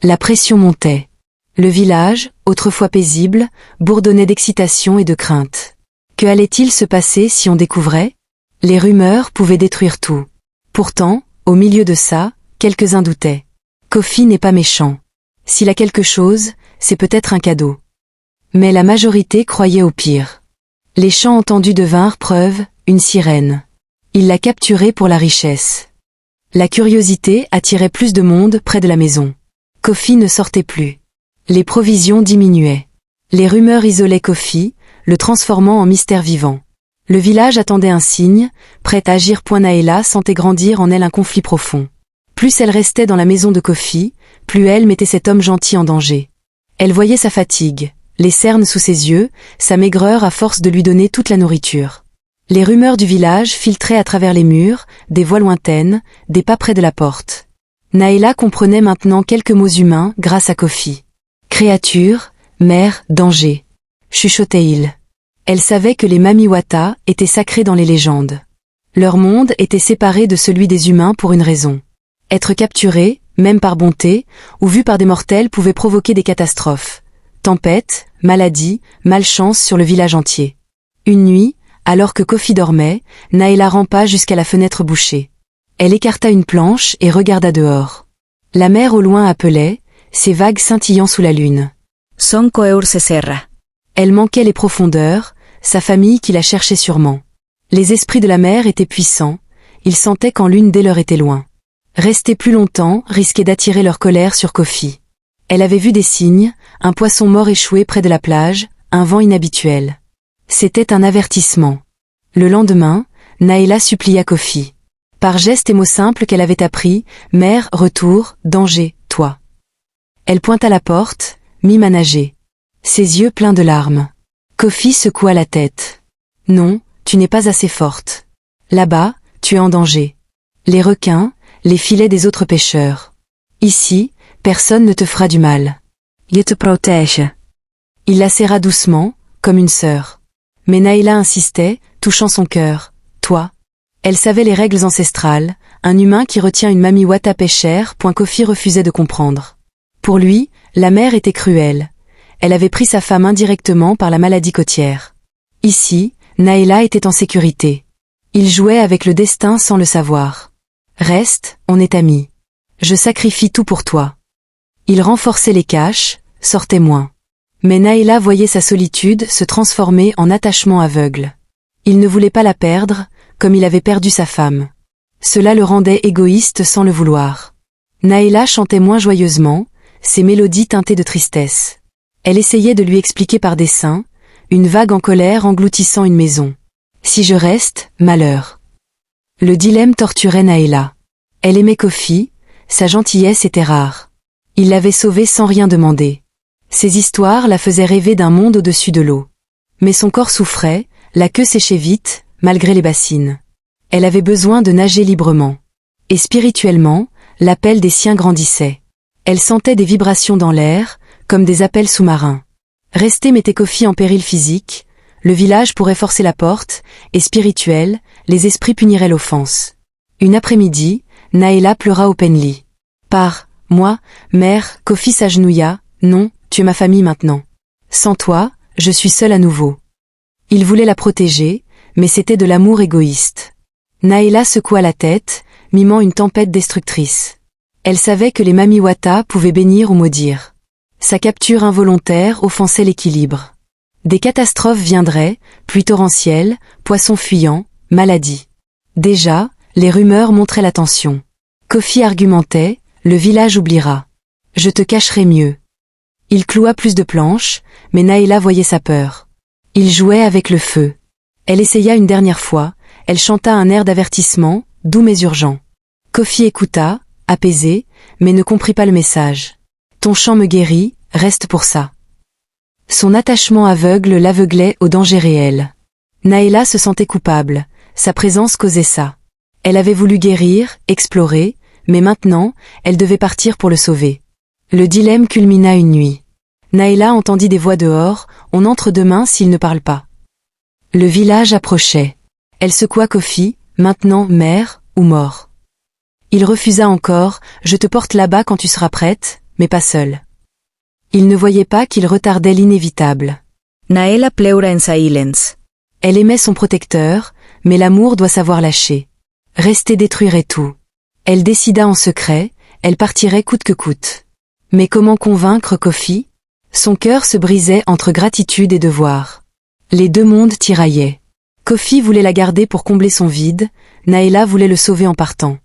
La pression montait. Le village, autrefois paisible, bourdonnait d'excitation et de crainte. Que allait-il se passer si on découvrait? Les rumeurs pouvaient détruire tout. Pourtant, au milieu de ça, quelques-uns doutaient. Kofi n'est pas méchant. S'il a quelque chose, c'est peut-être un cadeau. Mais la majorité croyait au pire. Les chants entendus devinrent preuve, une sirène. Il l'a capturée pour la richesse. La curiosité attirait plus de monde près de la maison. Kofi ne sortait plus. Les provisions diminuaient. Les rumeurs isolaient Kofi, le transformant en mystère vivant. Le village attendait un signe, prête à agir. Naëla sentait grandir en elle un conflit profond. Plus elle restait dans la maison de Kofi, plus elle mettait cet homme gentil en danger. Elle voyait sa fatigue, les cernes sous ses yeux, sa maigreur à force de lui donner toute la nourriture. Les rumeurs du village filtraient à travers les murs, des voix lointaines, des pas près de la porte. Naëla comprenait maintenant quelques mots humains grâce à Kofi. Créature, mer, danger, chuchotait-il. Elle savait que les mamiwata étaient sacrés dans les légendes. Leur monde était séparé de celui des humains pour une raison. Être capturé, même par bonté, ou vu par des mortels pouvait provoquer des catastrophes. Tempête, maladie, malchance sur le village entier. Une nuit, alors que Kofi dormait, Naëla rampa jusqu'à la fenêtre bouchée. Elle écarta une planche et regarda dehors. La mer au loin appelait, ses vagues scintillant sous la lune. Son coeur se serra. Elle manquait les profondeurs, sa famille qui la cherchait sûrement. Les esprits de la mer étaient puissants, ils sentaient quand l'une des leurs était loin. Rester plus longtemps risquait d'attirer leur colère sur Kofi. Elle avait vu des signes, un poisson mort échoué près de la plage, un vent inhabituel. C'était un avertissement. Le lendemain, Naëla supplia Kofi. Par gestes et mots simples qu'elle avait appris, mer, retour, danger, toi. Elle pointa la porte, mime à nager. Ses yeux pleins de larmes. Kofi secoua la tête. Non, tu n'es pas assez forte. Là-bas, tu es en danger. Les requins, les filets des autres pêcheurs. Ici, personne ne te fera du mal. Je te protège. Il la serra doucement, comme une sœur. Mais Naëla insistait, touchant son cœur. Toi. Elle savait les règles ancestrales, un humain qui retient une mamiwata pêchère. Kofi refusait de comprendre. Pour lui, la mer était cruelle. Elle avait pris sa femme indirectement par la maladie côtière. Ici, Naëla était en sécurité. Il jouait avec le destin sans le savoir. Reste, on est amis. Je sacrifie tout pour toi. Il renforçait les caches, sortait moins. Mais Naëla voyait sa solitude se transformer en attachement aveugle. Il ne voulait pas la perdre, comme il avait perdu sa femme. Cela le rendait égoïste sans le vouloir. Naëla chantait moins joyeusement, ses mélodies teintées de tristesse. Elle essayait de lui expliquer par dessein, une vague en colère engloutissant une maison. Si je reste, malheur. Le dilemme torturait Naëla. Elle aimait Kofi, sa gentillesse était rare. Il l'avait sauvée sans rien demander. Ses histoires la faisaient rêver d'un monde au-dessus de l'eau. Mais son corps souffrait, la queue séchait vite, malgré les bassines. Elle avait besoin de nager librement. Et spirituellement, l'appel des siens grandissait. Elle sentait des vibrations dans l'air, comme des appels sous-marins. Rester mettait Kofi en péril physique, le village pourrait forcer la porte, et spirituel, les esprits puniraient l'offense. Une après-midi, Naëla pleura au Penly. Moi, mère, Kofi s'agenouilla, non, tu es ma famille maintenant. Sans toi, je suis seule à nouveau. Il voulait la protéger, mais c'était de l'amour égoïste. Naëla secoua la tête, mimant une tempête destructrice. Elle savait que les Mami Wata pouvaient bénir ou maudire. Sa capture involontaire offensait l'équilibre. Des catastrophes viendraient, pluie torrentielle, poissons fuyants, maladies. Déjà, les rumeurs montraient la tension. Kofi argumentait, le village oubliera. Je te cacherai mieux. Il cloua plus de planches, mais Naëla voyait sa peur. Il jouait avec le feu. Elle essaya une dernière fois, elle chanta un air d'avertissement, doux mais urgent. Kofi écouta, apaisé, mais ne comprit pas le message. Ton chant me guérit, reste pour ça. Son attachement aveugle l'aveuglait au danger réel. Naëla se sentait coupable, sa présence causait ça. Elle avait voulu guérir, explorer, mais maintenant, elle devait partir pour le sauver. Le dilemme culmina une nuit. Naëla entendit des voix dehors, on entre demain s'il ne parle pas. Le village approchait. Elle secoua Kofi, maintenant mère ou mort. Il refusa encore, je te porte là-bas quand tu seras prête, mais pas seule. Il ne voyait pas qu'il retardait l'inévitable. Naëla pleura en silence. Elle aimait son protecteur, mais l'amour doit savoir lâcher. Rester détruirait tout. Elle décida en secret, elle partirait coûte que coûte. Mais comment convaincre Kofi? Son cœur se brisait entre gratitude et devoir. Les deux mondes tiraillaient. Kofi voulait la garder pour combler son vide, Naëla voulait le sauver en partant.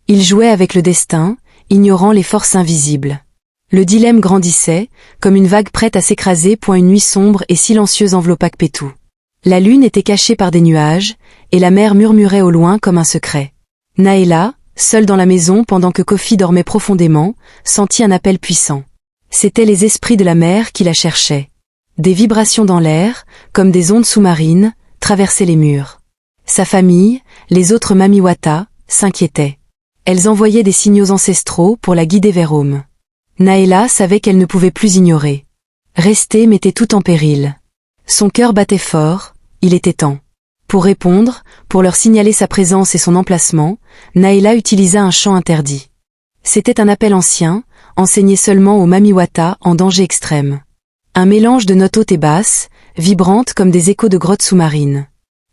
Il jouait avec le destin, ignorant les forces invisibles. Le dilemme grandissait, comme une vague prête à s'écraser point une nuit sombre et silencieuse enveloppa Kpetu. La lune était cachée par des nuages, et la mer murmurait au loin comme un secret. Naëla, seule dans la maison pendant que Kofi dormait profondément, sentit un appel puissant. C'étaient les esprits de la mer qui la cherchaient. Des vibrations dans l'air, comme des ondes sous-marines, traversaient les murs. Sa famille, les autres Mami Wata, s'inquiétaient. Elles envoyaient des signaux ancestraux pour la guider vers Home. Naëla savait qu'elle ne pouvait plus ignorer. Rester mettait tout en péril. Son cœur battait fort, il était temps. Pour répondre, pour leur signaler sa présence et son emplacement, Naëla utilisa un chant interdit. C'était un appel ancien, enseigné seulement aux Mami Wata en danger extrême. Un mélange de notes hautes et basses, vibrantes comme des échos de grottes sous-marines.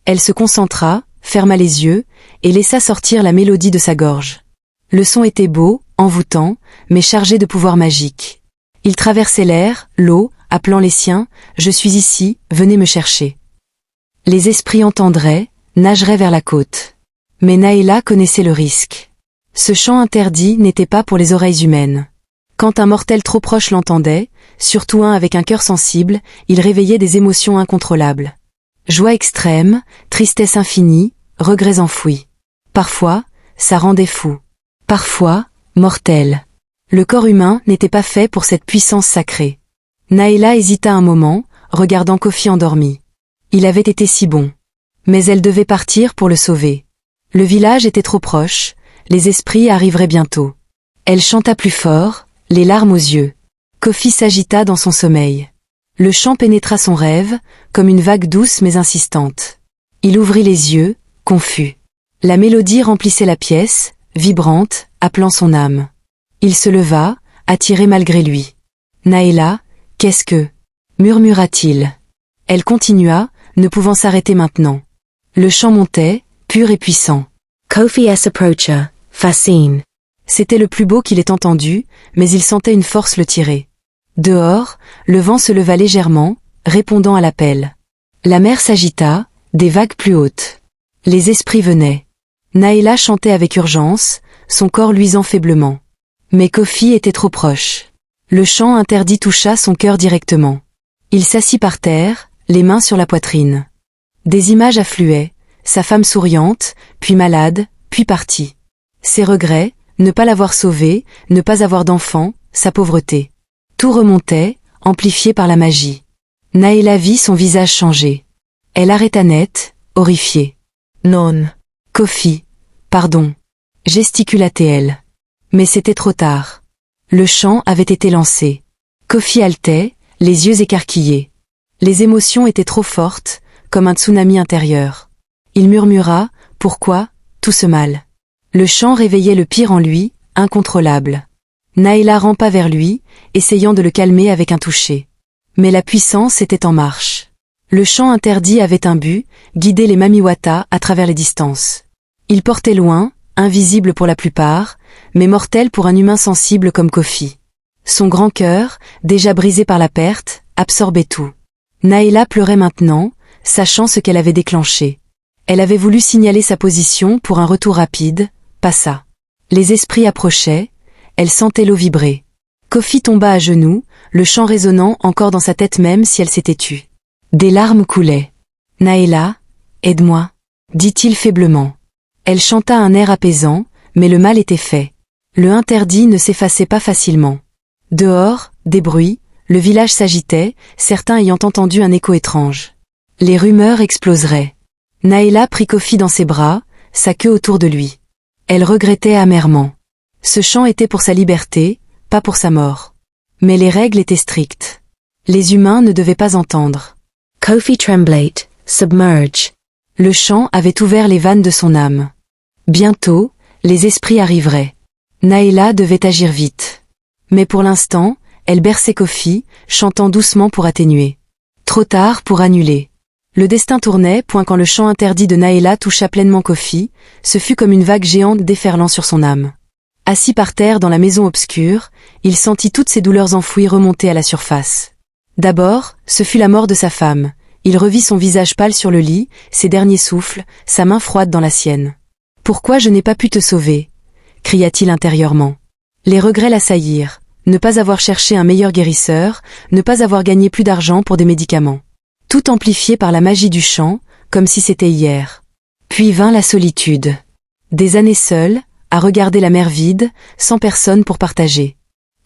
Elle se concentra, ferma les yeux, et laissa sortir la mélodie de sa gorge. Le son était beau, envoûtant, mais chargé de pouvoir magique. Il traversait l'air, l'eau, appelant les siens, « Je suis ici, venez me chercher ». Les esprits entendraient, nageraient vers la côte. Mais Naëla connaissait le risque. Ce chant interdit n'était pas pour les oreilles humaines. Quand un mortel trop proche l'entendait, surtout un avec un cœur sensible, il réveillait des émotions incontrôlables. Joie extrême, tristesse infinie, regrets enfouis. Parfois, ça rendait fou. Parfois, mortel. Le corps humain n'était pas fait pour cette puissance sacrée. Naëla hésita un moment, regardant Kofi endormi. Il avait été si bon. Mais elle devait partir pour le sauver. Le village était trop proche, les esprits arriveraient bientôt. Elle chanta plus fort, les larmes aux yeux. Kofi s'agita dans son sommeil. Le chant pénétra son rêve, comme une vague douce mais insistante. Il ouvrit les yeux, confus. La mélodie remplissait la pièce, vibrante, appelant son âme. Il se leva, attiré malgré lui. Naëla, qu'est-ce que... murmura-t-il. Elle continua, ne pouvant s'arrêter maintenant. Le chant montait, pur et puissant. Kofi S. approacher, fascine. C'était le plus beau qu'il ait entendu, mais il sentait une force le tirer. Dehors, le vent se leva légèrement, répondant à l'appel. La mer s'agita, des vagues plus hautes. Les esprits venaient. Naëla chantait avec urgence, son corps luisant faiblement. Mais Kofi était trop proche. Le chant interdit toucha son cœur directement. Il s'assit par terre, les mains sur la poitrine. Des images affluaient, sa femme souriante, puis malade, puis partie. Ses regrets, ne pas l'avoir sauvée, ne pas avoir d'enfant, sa pauvreté. Tout remontait, amplifié par la magie. Naëla vit son visage changer. Elle arrêta net, horrifiée. Non. Kofi. Pardon. Gesticula-t-elle. Mais c'était trop tard. Le chant avait été lancé. Kofi haletait, les yeux écarquillés. Les émotions étaient trop fortes, comme un tsunami intérieur. Il murmura, « Pourquoi, tout ce mal ?» Le chant réveillait le pire en lui, incontrôlable. Naëla rampa vers lui, essayant de le calmer avec un toucher. Mais la puissance était en marche. Le chant interdit avait un but, guider les Mamiwata à travers les distances. Il portait loin, invisible pour la plupart, mais mortel pour un humain sensible comme Kofi. Son grand cœur, déjà brisé par la perte, absorbait tout. Naëla pleurait maintenant, sachant ce qu'elle avait déclenché. Elle avait voulu signaler sa position pour un retour rapide, pas ça. Les esprits approchaient, elle sentait l'eau vibrer. Kofi tomba à genoux, le chant résonnant encore dans sa tête même si elle s'était tue. Des larmes coulaient. « Naëla, aide-moi » dit-il faiblement. Elle chanta un air apaisant, mais le mal était fait. Le interdit ne s'effaçait pas facilement. Dehors, des bruits, le village s'agitait, certains ayant entendu un écho étrange. Les rumeurs exploseraient. Naëla prit Kofi dans ses bras, sa queue autour de lui. Elle regrettait amèrement. Ce chant était pour sa liberté, pas pour sa mort. Mais les règles étaient strictes. Les humains ne devaient pas entendre. Kofi tremblait, submerge. Le chant avait ouvert les vannes de son âme. Bientôt, les esprits arriveraient. Naëla devait agir vite. Mais pour l'instant, elle berçait Kofi, chantant doucement pour atténuer. Trop tard pour annuler. Le destin tournait, point quand le chant interdit de Naëla toucha pleinement Kofi, ce fut comme une vague géante déferlant sur son âme. Assis par terre dans la maison obscure, il sentit toutes ses douleurs enfouies remonter à la surface. D'abord, ce fut la mort de sa femme. Il revit son visage pâle sur le lit, ses derniers souffles, sa main froide dans la sienne. « Pourquoi je n'ai pas pu te sauver ?» cria-t-il intérieurement. Les regrets l'assaillirent. Ne pas avoir cherché un meilleur guérisseur, ne pas avoir gagné plus d'argent pour des médicaments. Tout amplifié par la magie du chant, comme si c'était hier. Puis vint la solitude. Des années seules, à regarder la mer vide, sans personne pour partager.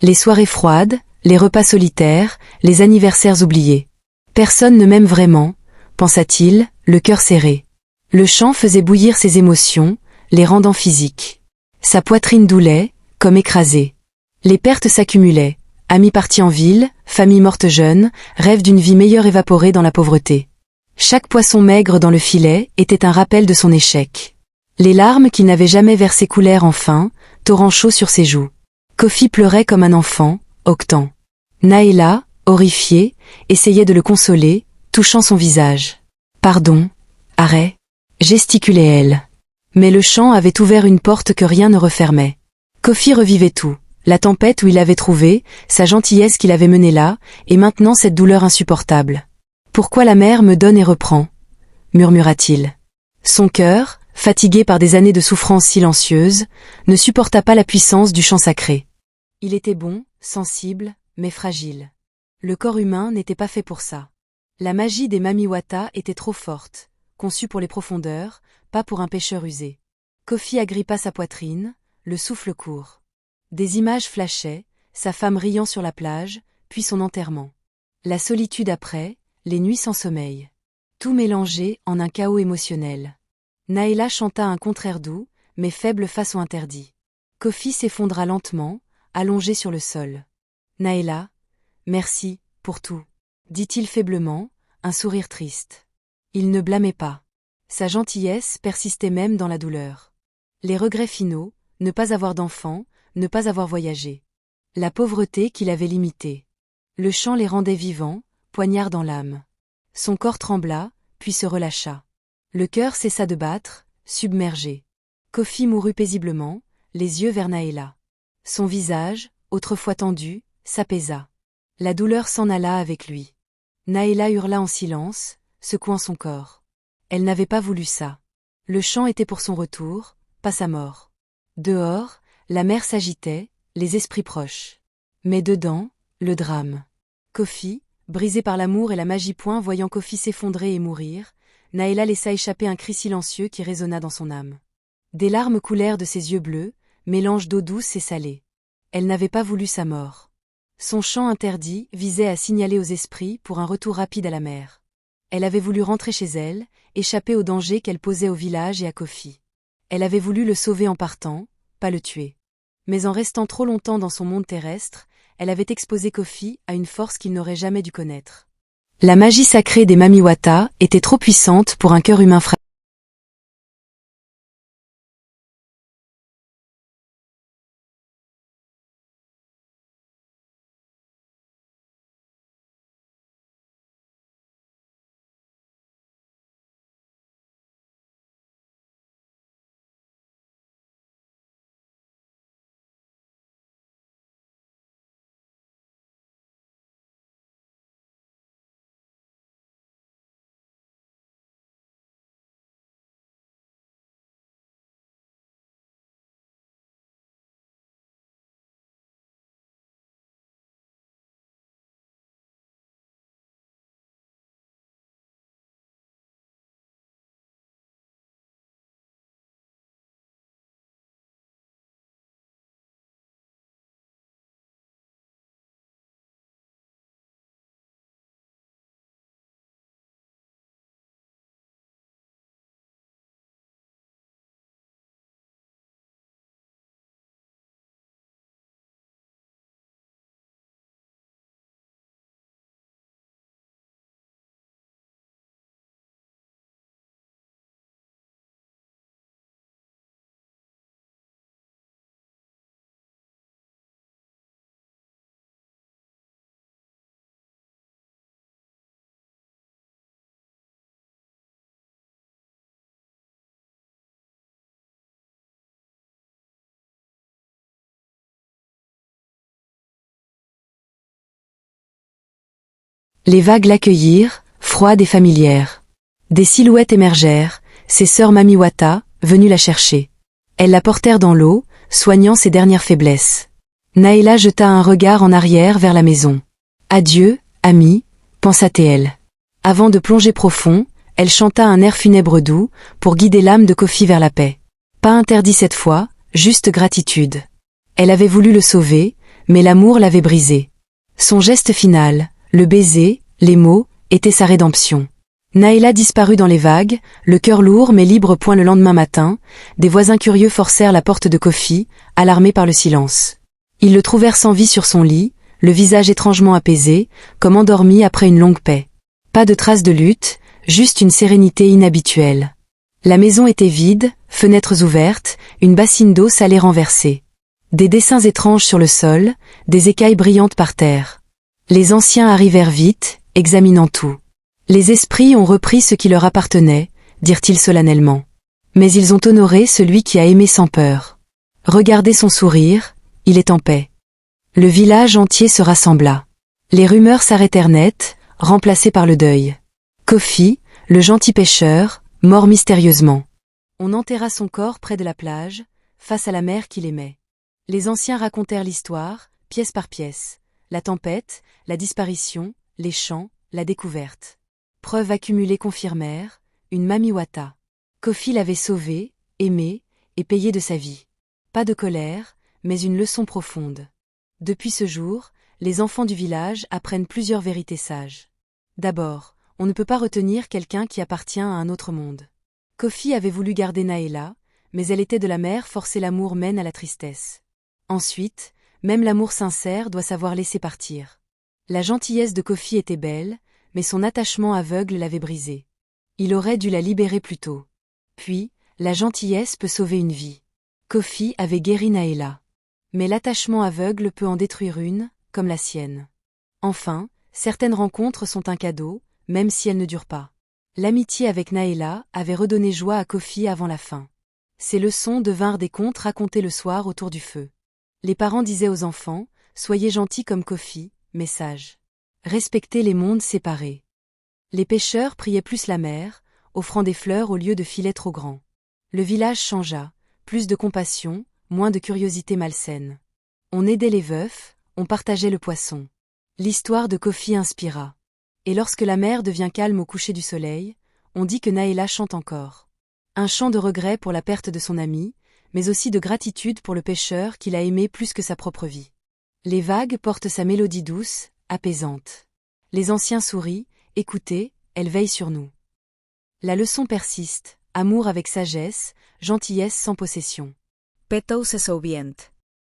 Les soirées froides, les repas solitaires, les anniversaires oubliés. Personne ne m'aime vraiment, pensa-t-il, le cœur serré. Le chant faisait bouillir ses émotions, les rendant physiques. Sa poitrine doulait, comme écrasée. Les pertes s'accumulaient. Amis partis en ville, famille morte jeune, rêve d'une vie meilleure évaporée dans la pauvreté. Chaque poisson maigre dans le filet était un rappel de son échec. Les larmes qu'il n'avait jamais versées coulèrent enfin, torrent chaud sur ses joues. Kofi pleurait comme un enfant, octant. Naëla, horrifiée, essayait de le consoler, touchant son visage. « Pardon, arrête » gesticulait-elle. Mais le chant avait ouvert une porte que rien ne refermait. Kofi revivait tout. La tempête où il l'avait trouvé, sa gentillesse qu'il avait menée là, et maintenant cette douleur insupportable. « Pourquoi la mer me donne et reprend ?» murmura-t-il. Son cœur, fatigué par des années de souffrance silencieuse, ne supporta pas la puissance du chant sacré. Il était bon, sensible, mais fragile. Le corps humain n'était pas fait pour ça. La magie des Mamiwata était trop forte, conçue pour les profondeurs, pas pour un pêcheur usé. Kofi agrippa sa poitrine, le souffle court. Des images flashaient, sa femme riant sur la plage, puis son enterrement. La solitude après, les nuits sans sommeil. Tout mélangé en un chaos émotionnel. Naëla chanta un contraire doux, mais faible face au interdit. Kofi s'effondra lentement, allongé sur le sol. « Naëla, merci, pour tout » dit-il faiblement, un sourire triste. Il ne blâmait pas. Sa gentillesse persistait même dans la douleur. Les regrets finaux, ne pas avoir d'enfant, ne pas avoir voyagé. La pauvreté qui l'avait limité. Le chant les rendait vivants, poignard dans l'âme. Son corps trembla, puis se relâcha. Le cœur cessa de battre, submergé. Kofi mourut paisiblement, les yeux vers Naëla. Son visage, autrefois tendu, s'apaisa. La douleur s'en alla avec lui. Naëla hurla en silence, secouant son corps. Elle n'avait pas voulu ça. Le chant était pour son retour, pas sa mort. Dehors, la mer s'agitait, les esprits proches. Mais dedans, le drame. Kofi, brisé par l'amour et la magie point voyant Kofi s'effondrer et mourir, Naëla laissa échapper un cri silencieux qui résonna dans son âme. Des larmes coulèrent de ses yeux bleus, mélange d'eau douce et salée. Elle n'avait pas voulu sa mort. Son chant interdit visait à signaler aux esprits pour un retour rapide à la mer. Elle avait voulu rentrer chez elle, échapper au danger qu'elle posait au village et à Kofi. Elle avait voulu le sauver en partant, pas le tuer. Mais en restant trop longtemps dans son monde terrestre, elle avait exposé Kofi à une force qu'il n'aurait jamais dû connaître. La magie sacrée des Mamiwata était trop puissante pour un cœur humain fragile. Les vagues l'accueillirent, froides et familières. Des silhouettes émergèrent, ses sœurs Mamiwata, venues la chercher. Elles la portèrent dans l'eau, soignant ses dernières faiblesses. Naëla jeta un regard en arrière vers la maison. Adieu, amie, pensa-t-elle. Avant de plonger profond, elle chanta un air funèbre doux, pour guider l'âme de Kofi vers la paix. Pas interdit cette fois, juste gratitude. Elle avait voulu le sauver, mais l'amour l'avait brisé. Son geste final, le baiser, les mots, étaient sa rédemption. Naëla disparut dans les vagues, le cœur lourd mais libre point le lendemain matin, des voisins curieux forcèrent la porte de Kofi, alarmés par le silence. Ils le trouvèrent sans vie sur son lit, le visage étrangement apaisé, comme endormi après une longue paix. Pas de traces de lutte, juste une sérénité inhabituelle. La maison était vide, fenêtres ouvertes, une bassine d'eau salée renversée. Des dessins étranges sur le sol, des écailles brillantes par terre. Les anciens arrivèrent vite, examinant tout. Les esprits ont repris ce qui leur appartenait, dirent-ils solennellement. Mais ils ont honoré celui qui a aimé sans peur. Regardez son sourire, il est en paix. Le village entier se rassembla. Les rumeurs s'arrêtèrent net, remplacées par le deuil. Kofi, le gentil pêcheur, mort mystérieusement. On enterra son corps près de la plage, face à la mer qu'il aimait. Les anciens racontèrent l'histoire, pièce par pièce. La tempête, la disparition, les chants, la découverte. Preuves accumulées confirmèrent, une Mamiwata. Kofi l'avait sauvé, aimé, et payé de sa vie. Pas de colère, mais une leçon profonde. Depuis ce jour, les enfants du village apprennent plusieurs vérités sages. D'abord, on ne peut pas retenir quelqu'un qui appartient à un autre monde. Kofi avait voulu garder Naëla, mais elle était de la mer forcer l'amour mène à la tristesse. Ensuite, même l'amour sincère doit savoir laisser partir. La gentillesse de Kofi était belle, mais son attachement aveugle l'avait brisée. Il aurait dû la libérer plus tôt. Puis, la gentillesse peut sauver une vie. Kofi avait guéri Naëla. Mais l'attachement aveugle peut en détruire une, comme la sienne. Enfin, certaines rencontres sont un cadeau, même si elles ne durent pas. L'amitié avec Naëla avait redonné joie à Kofi avant la fin. Ces leçons devinrent des contes racontés le soir autour du feu. Les parents disaient aux enfants, « Soyez gentils comme Kofi, mais sages. Respectez les mondes séparés. » Les pêcheurs priaient plus la mer, offrant des fleurs au lieu de filets trop grands. Le village changea, plus de compassion, moins de curiosité malsaine. On aidait les veufs, on partageait le poisson. L'histoire de Kofi inspira. Et lorsque la mer devient calme au coucher du soleil, on dit que Naëla chante encore. Un chant de regret pour la perte de son ami, mais aussi de gratitude pour le pêcheur qu'il a aimé plus que sa propre vie. Les vagues portent sa mélodie douce, apaisante. Les anciens sourient, écoutez, elle veille sur nous. La leçon persiste, amour avec sagesse, gentillesse sans possession. Petou se souvient.